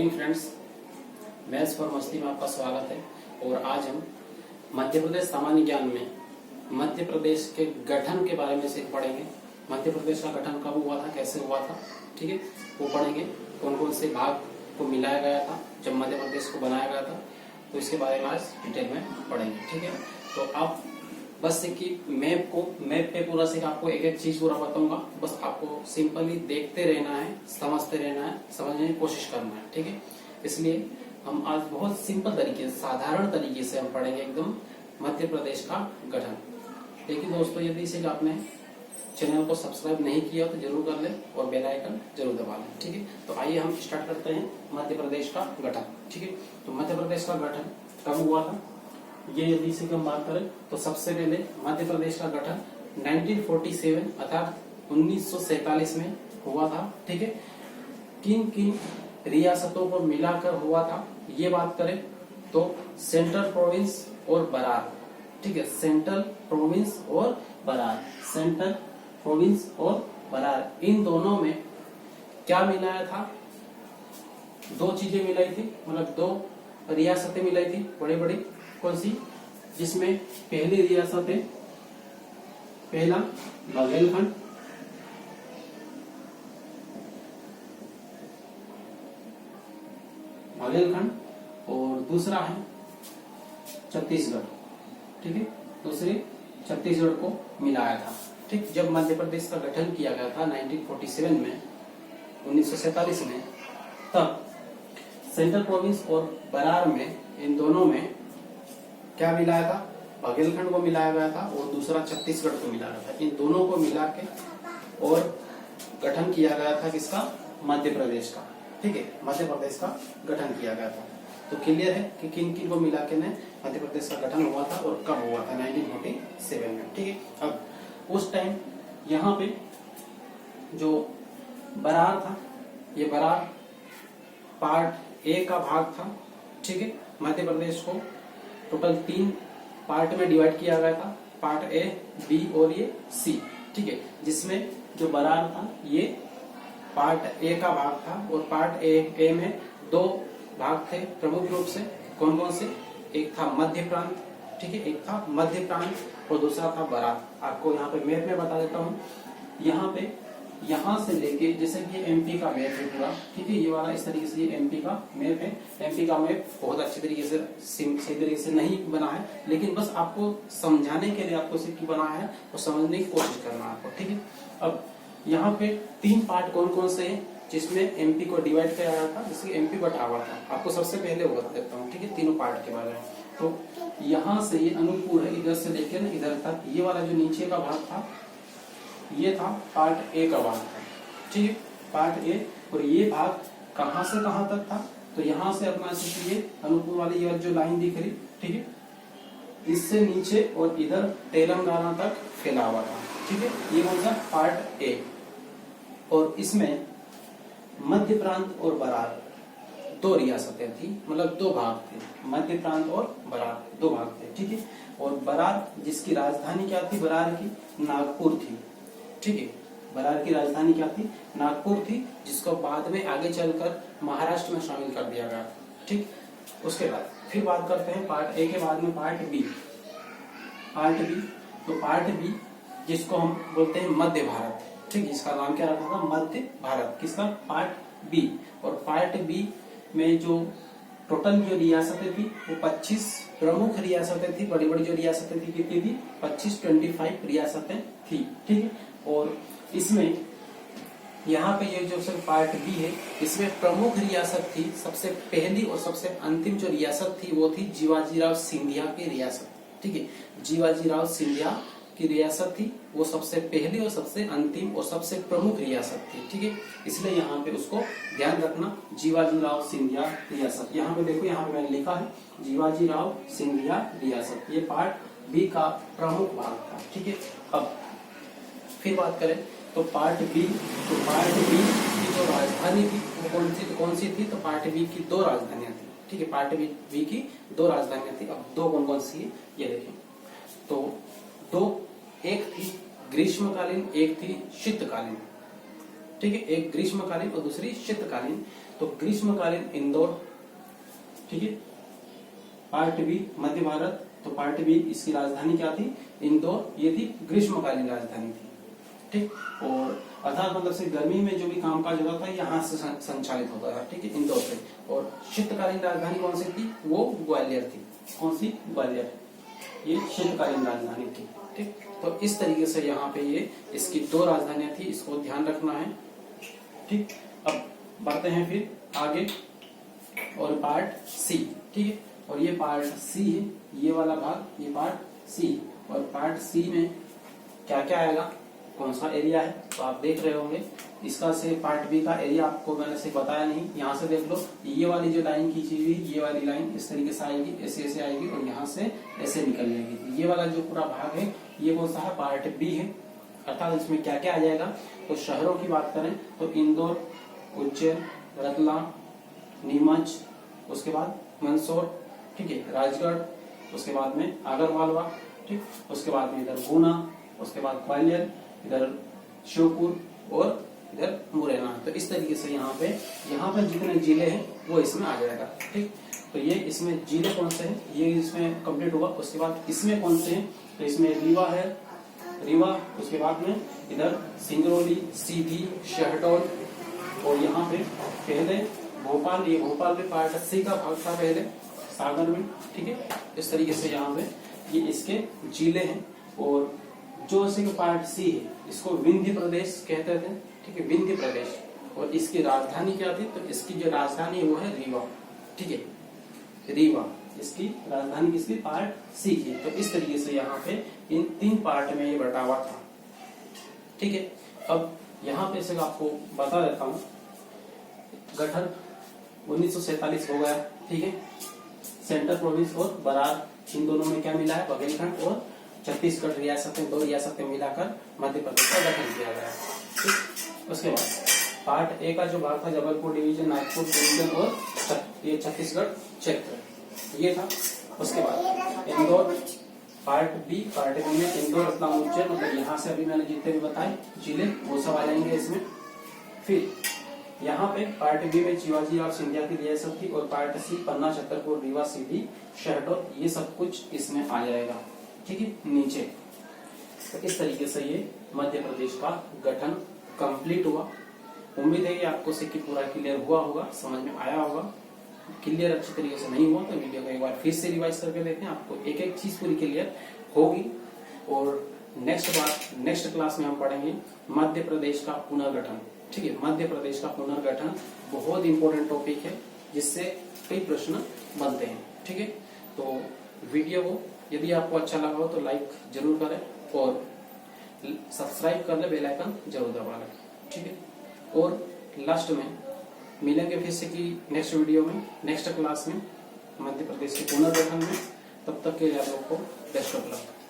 Evening friends, maths for मस्ती में आपका स्वागत है। और आज हम मध्य प्रदेश सामान्य ज्ञान में मध्य प्रदेश के गठन के बारे में से पढ़ेंगे। मध्य प्रदेश का गठन कब हुआ था, कैसे हुआ था, ठीक है, वो पढ़ेंगे। कौन कौन से भाग को मिलाया गया था जब मध्य प्रदेश को बनाया गया था, तो इसके बारे में आज डिटेल में पढ़ेंगे, ठीक है। तो आप बस कि मैप पे पूरा से आपको एक एक चीज पूरा बताऊंगा, बस आपको सिंपली देखते रहना है, समझते रहना है, समझने की कोशिश करना है, ठीक है। इसलिए हम आज बहुत सिंपल तरीके से, साधारण तरीके से हम पढ़ेंगे एकदम मध्य प्रदेश का गठन। लेकिन दोस्तों, यदि इसे आपने चैनल को सब्सक्राइब नहीं किया तो जरूर कर ले और बेल आइकन जरूर दबा लें, ठीक है। तो आइए हम स्टार्ट करते हैं मध्य प्रदेश का गठन, ठीक है। तो मध्य प्रदेश का गठन कब हुआ था, ये यदि इसी की हम बात करें तो सबसे पहले मध्य प्रदेश का गठन 1947 अर्थात 1947 में हुआ था, ठीक है। किन किन रियासतों को मिलाकर हुआ था, ये बात करें तो सेंट्रल प्रोविंस और बरार, ठीक है। सेंट्रल प्रोविंस और बरार, सेंट्रल प्रोविंस और बरार, इन दोनों में क्या मिलाया था, दो चीजें मिलाई थी, मतलब दो रियासतें मिलाई थी बड़ी बड़ी। कौन सी, जिसमें पहली रियासत है, पहला बघेलखंड, और दूसरा है छत्तीसगढ़, ठीक है। दूसरे छत्तीसगढ़ को मिलाया था, ठीक। जब मध्य प्रदेश का गठन किया गया था 1947 में, 1947 में, तब सेंट्रल प्रोविंस और बरार में, इन दोनों में क्या मिलाया था, बघेलखंड को मिलाया गया था और दूसरा छत्तीसगढ़ को मिलाया था। इन दोनों को मिला के और गठन किया गया था किसका, मध्य प्रदेश का, ठीक है। मध्य प्रदेश का गठन किया गया था। तो क्लियर है कि किन किन को मिला के मध्य प्रदेश का गठन हुआ था और कब हुआ था, 1947 में, ठीक है। अब उस टाइम यहाँ पे जो बरार था, ये बरार पार्ट ए का भाग था, ठीक है। मध्य प्रदेश को टोटल 3 पार्ट में डिवाइड किया गया था, पार्ट ए, बी और ये सी, ठीक है। जिसमें जो बरार था ये पार्ट ए का भाग था और पार्ट ए में 2 भाग थे प्रमुख रूप से। कौन कौन से, एक था मध्य प्रांत, ठीक है, एक था मध्य प्रांत और दूसरा था बरार। आपको यहाँ पे मैप में बता देता हूँ। यहाँ पे, यहाँ से लेके, जैसे कि एमपी का मैप है पूरा, ठीक है, ये वाला इस तरीके से एमपी का मैप है। एमपी का मैप बहुत अच्छे तरीके से, सही तरीके से नहीं बना है, लेकिन बस आपको समझाने के लिए आपको सिर्फ बनाया है और समझने की कोशिश करना है आपको, ठीक है। अब यहाँ पे 3 पार्ट कौन कौन से हैं जिसमें एमपी को डिवाइड किया गया था, जिसकी एमपी बंटावा था। आपको सबसे पहले वो बता देता हूँ, ठीक है, तीनों पार्ट के बारे में। तो यहाँ से ये अनूपपुर है, इधर से लेकर इधर तक, ये वाला जो नीचे का भाग था ये था पार्ट ए का भाग था, ठीक है, पार्ट ए। और ये भाग कहाँ से कहाँ तक था, तो यहाँ से अपना ये अनूपपुर वाली ये जो लाइन दिख रही, ठीक है, इससे नीचे और इधर तेलंगाना तक फैला हुआ था, ठीक है। ये कौन सा, पार्ट ए। और इसमें मध्य प्रांत और बरार 2 रियासतें थी, मतलब 2 भाग थे, मध्य प्रांत और बरार 2 भाग थे, ठीक है। और बरार जिसकी राजधानी क्या थी, बरार की नागपुर थी, ठीक है। बरार की राजधानी क्या थी, नागपुर थी, जिसको बाद में आगे चलकर महाराष्ट्र में शामिल कर दिया गया, ठीक। उसके बाद फिर बात करते हैं पार्ट ए के बाद में पार्ट बी। पार्ट बी, तो पार्ट बी जिसको हम बोलते हैं मध्य भारत, ठीक, इसका नाम क्या रखा था, मध्य भारत, किसका, पार्ट बी। और पार्ट बी में जो टोटल जो रियासतें थी वो 25 प्रमुख रियासतें थी, बड़ी बड़ी जो रियासतें थी कितनी थी, 25 रियासतें थी, ठीक है। और इसमें यहाँ पे ये जो सिर्फ पार्ट बी है, इसमें प्रमुख रियासत थी, सबसे पहली और सबसे अंतिम जो रियासत थी वो थी जीवाजीराव सिंधिया की रियासत, ठीक है। जीवाजीराव सिंधिया की रियासत थी, वो सबसे पहली और सबसे अंतिम और सबसे प्रमुख रियासत थी, ठीक है। इसलिए यहाँ पे उसको ध्यान रखना, जीवाजीराव सिंधिया रियासत। यहाँ पे देखो, यहाँ पे मैंने लिखा है जीवाजीराव सिंधिया रियासत, ये पार्ट बी का प्रमुख भाग था, ठीक है। अब फिर बात करें तो पार्ट बी, तो पार्ट बी की जो राजधानी थी वो कौन सी थी, तो पार्ट बी की 2 राजधानियां थी, ठीक है। पार्ट बी की 2 राजधानियां थी। अब 2 कौन कौन सी है ये देखें, तो 2, एक थी ग्रीष्मकालीन, एक थी शीतकालीन, ठीक है, एक ग्रीष्मकालीन और दूसरी शीतकालीन। तो ग्रीष्मकालीन इंदौर, ठीक है। पार्ट बी मध्य भारत, तो पार्ट बी इसकी राजधानी क्या थी, इंदौर, ये थी ग्रीष्मकालीन राजधानी थी, ठीक। और अर्थात मतलब से गर्मी में जो भी कामकाज होता था यहाँ से संचालित होता था, ठीक है, इंदौर से। और शीतकालीन राजधानी कौन सी थी, वो ग्वालियर थी। कौन सी, ग्वालियर, ये शीतकालीन राजधानी थी, ठीक। तो इस तरीके से यहाँ पे ये इसकी 2 राजधानियां थी, इसको ध्यान रखना है, ठीक। अब बढ़ते हैं फिर आगे, और पार्ट सी, ठीक है। और ये पार्ट सी है, ये वाला भाग, ये पार्ट सी। और पार्ट सी में क्या क्या आएगा, कौन सा एरिया है, तो आप देख रहे होंगे। इसका से पार्ट बी का एरिया आपको मैंने से बताया नहीं, यहाँ से देख लो, ये वाली जो लाइन खींची हुई, ये वाली लाइन इस तरीके से आएगी, ऐसे ऐसे आएगी और यहाँ से ऐसे निकल जाएगी। ये वाला जो पूरा भाग है, ये कौन सा है, पार्ट बी है। अर्थात इसमें क्या क्या आ जाएगा, तो शहरों की बात करें तो इंदौर, उज्जैन, रतलाम, नीमच, उसके बाद मंदसौर, ठीक है, राजगढ़, उसके बाद में आगरमालवा, ठीक, उसके बाद में इधर गुना, उसके बाद ग्वालियर, इधर श्योपुर और इधर मुरैना। तो इस तरीके से यहाँ पे जितने जिले हैं वो इसमें आ जाएगा, ठीक। तो ये इसमें जिले कौन से हैं, ये इसमें कंप्लीट होगा। उसके बाद इसमें कौन से हैं, तो इसमें रीवा है, रीवा, उसके बाद में इधर सिंगरौली, सीधी, शहडोल, और यहाँ पे पहले भोपाल, ये भोपाल में पार्ट सी का भाग था पहले, सागर में, ठीक है। इस तरीके से यहाँ पे ये इसके जिले हैं। और जो इसी पार्ट सी है, इसको विंध्य प्रदेश कहते थे, ठीक है, विंध्य प्रदेश। और इसकी राजधानी क्या थी, तो इसकी जो राजधानी है वो है रीवा, ठीक है, रीवा, इसकी राजधानी किसकी, पार्ट सी की। तो इस तरीके से यहाँ पे इन 3 पार्ट में ये बटा हुआ था, ठीक है। अब यहाँ पे से आपको बता देता हूँ, गठन 1947 हो गया, ठीक है। सेंट्रल प्रोविंस और बरार, इन दोनों में क्या मिला है, बघेलखंड और छत्तीसगढ़ रियासतें, 2 रियासतें मिलाकर मध्य प्रदेश का गठन किया गया, ठीक। उसके बाद पार्ट ए का जो भाग था, जबलपुर डिवीजन, नागपुर डिवीजन और ये छत्तीसगढ़ क्षेत्र, ये था। उसके बाद Indore, part B, part B में इंदौर, रतलाम, उज्जैन, मतलब यहाँ से अभी मैंने जितने भी बताए जिले वो सब आ जाएंगे इसमें। फिर यहाँ पे पार्ट बी में शिवाजी और सिंधिया की रियासत थी, और पार्ट सी पन्ना, छतरपुर, रीवा, सीधी, शहडोल, ये सब कुछ इसमें आ जाएगा, ठीक है, नीचे। तो इस तरीके से ये मध्य प्रदेश का गठन कंप्लीट हुआ। उम्मीद है कि आपको सिक्की पूरा क्लियर हुआ होगा, समझ में आया होगा। क्लियर अच्छी तरीके से नहीं हुआ तो वीडियो को एक बार फिर से रिवाइज करके देखें, आपको एक एक चीज पूरी क्लियर होगी। और नेक्स्ट क्लास में हम पढ़ेंगे मध्य प्रदेश का पुनर्गठन, ठीक है। मध्य प्रदेश का पुनर्गठन बहुत इंपॉर्टेंट टॉपिक है, जिससे कई प्रश्न बनते हैं, ठीक है। तो वीडियो को यदि आपको अच्छा लगा हो तो लाइक जरूर करें, और सब्सक्राइब कर ले, बेल आइकन जरूर दबा लें, ठीक है। और लास्ट में मिलेंगे फिर से कि नेक्स्ट वीडियो में, नेक्स्ट क्लास में, मध्य प्रदेश के पुनर्गठन में। तब तक के लिए आप लोग को बेस्ट ऑफ लक।